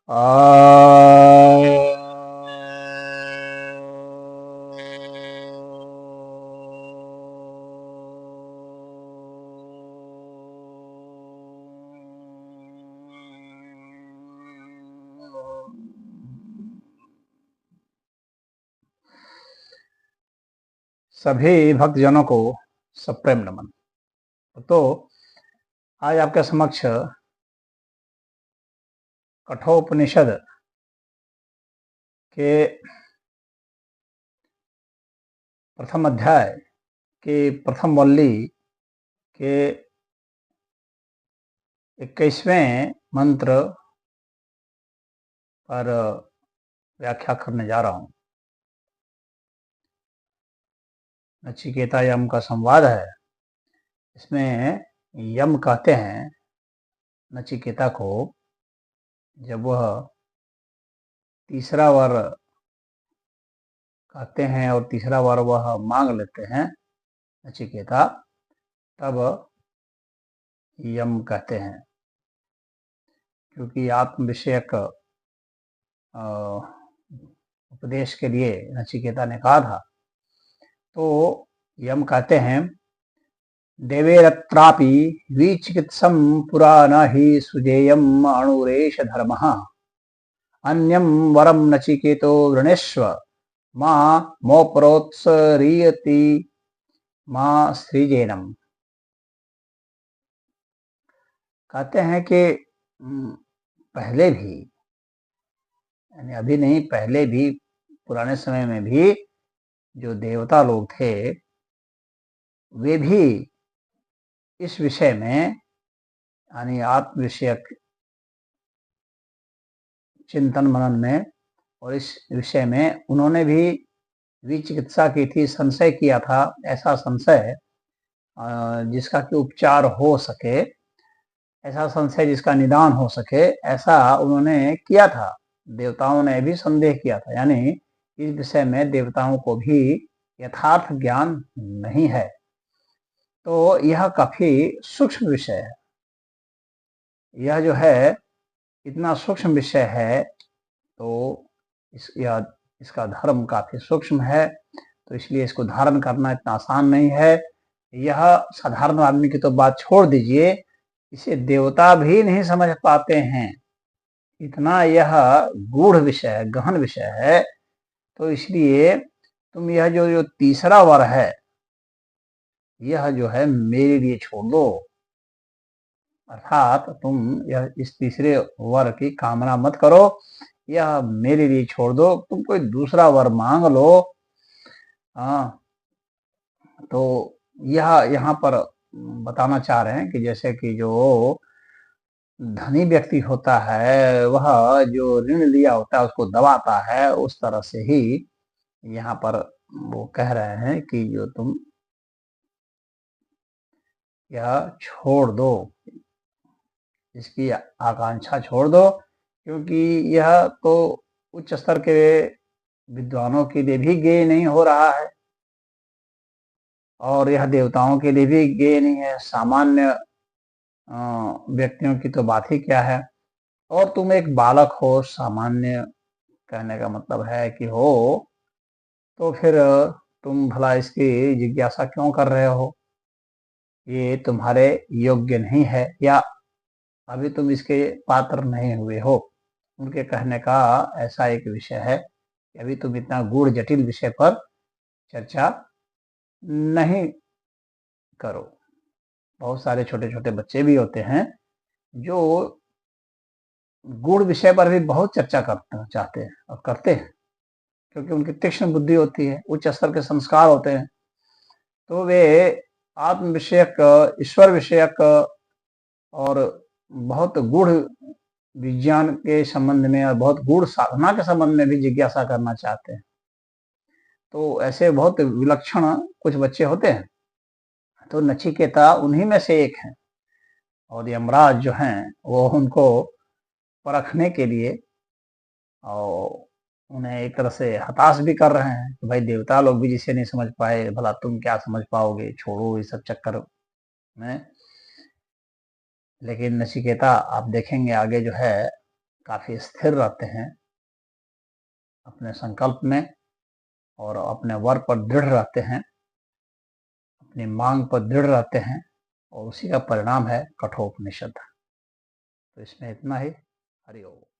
सभी भक्तजनों को सप्रेम नमन। तो आज आपके समक्ष कठोपनिषद के प्रथम अध्याय के प्रथम वल्ली के 21वें मंत्र पर व्याख्या करने जा रहा हूं। नचिकेता यम का संवाद है। इसमें यम कहते हैं नचिकेता को, जब वह तीसरा वर कहते हैं और तीसरा वर वह मांग लेते हैं नचिकेता, तब यम कहते हैं। क्योंकि आत्म विषयक उपदेश के लिए नचिकेता ने कहा था, तो यम कहते हैं देवेरत्रापि विचिकित्सं पुरा न हि सुजेयम् अणुरेश धर्मः अन्यं वरं नचिकेतो वृणेष्व मा मोपरोत्सरीयति मा सृजेनम। कहते हैं कि पहले भी, यानी अभी नहीं, पहले भी, पुराने समय में भी जो देवता लोग थे वे भी इस विषय में, यानी आत्म विषयक चिंतन मनन में और इस विषय में उन्होंने भी विचिकित्सा की थी, संशय किया था। ऐसा संशय जिसका कि उपचार हो सके, ऐसा संशय जिसका निदान हो सके, ऐसा उन्होंने किया था। देवताओं ने भी संदेह किया था, यानी इस विषय में देवताओं को भी यथार्थ ज्ञान नहीं है। तो यह काफी सूक्ष्म विषय है। यह जो है इतना सूक्ष्म विषय है, तो इसका धर्म काफी सूक्ष्म है, तो इसलिए इसको धारण करना इतना आसान नहीं है। यह साधारण आदमी की तो बात छोड़ दीजिए, इसे देवता भी नहीं समझ पाते हैं। इतना यह गूढ़ विषय है, गहन विषय है। तो इसलिए तुम यह जो तीसरा वर है, यह जो है मेरे लिए छोड़ दो। अर्थात तुम यह इस तीसरे वर की कामना मत करो, यह मेरे लिए छोड़ दो, तुम कोई दूसरा वर मांग लो। तो यह यहाँ पर बताना चाह रहे हैं कि जैसे कि जो धनी व्यक्ति होता है, वह जो ऋण लिया होता है उसको दबाता है, उस तरह से ही यहाँ पर वो कह रहे हैं कि जो तुम यह छोड़ दो, इसकी आकांक्षा छोड़ दो, क्योंकि यह तो उच्च स्तर के विद्वानों के लिए भी ज्ञेय नहीं हो रहा है और यह देवताओं के लिए भी ज्ञेय नहीं है। सामान्य व्यक्तियों की तो बात ही क्या है। और तुम एक बालक हो, सामान्य कहने का मतलब है कि हो, तो फिर तुम भला इसकी जिज्ञासा क्यों कर रहे हो? ये तुम्हारे योग्य नहीं है, या अभी तुम इसके पात्र नहीं हुए हो। उनके कहने का ऐसा एक विषय है कि अभी तुम इतना गूढ़ जटिल विषय पर चर्चा नहीं करो। बहुत सारे छोटे छोटे बच्चे भी होते हैं जो गूढ़ विषय पर भी बहुत चर्चा करना चाहते हैं और करते हैं, क्योंकि उनकी तीक्ष्ण बुद्धि होती है, उच्च स्तर के संस्कार होते हैं। तो वे आत्म विषयक, ईश्वर विषयक और बहुत गूढ़ विज्ञान के संबंध में और बहुत गूढ़ साधना के संबंध में भी जिज्ञासा करना चाहते हैं। तो ऐसे बहुत विलक्षण कुछ बच्चे होते हैं। तो नचिकेता उन्हीं में से एक है, और यमराज जो हैं वो उनको परखने के लिए और उन्हें एक तरह से हताश भी कर रहे हैं कि भाई देवता लोग भी जिसे नहीं समझ पाए, भला तुम क्या समझ पाओगे, छोड़ो इस सब चक्कर में। लेकिन नचिकेता आप देखेंगे आगे जो है काफ़ी स्थिर रहते हैं अपने संकल्प में और अपने वर पर दृढ़ रहते हैं, अपनी मांग पर दृढ़ रहते हैं और उसी का परिणाम है कठोपनिषद। तो इसमें इतना ही। हरि ओम।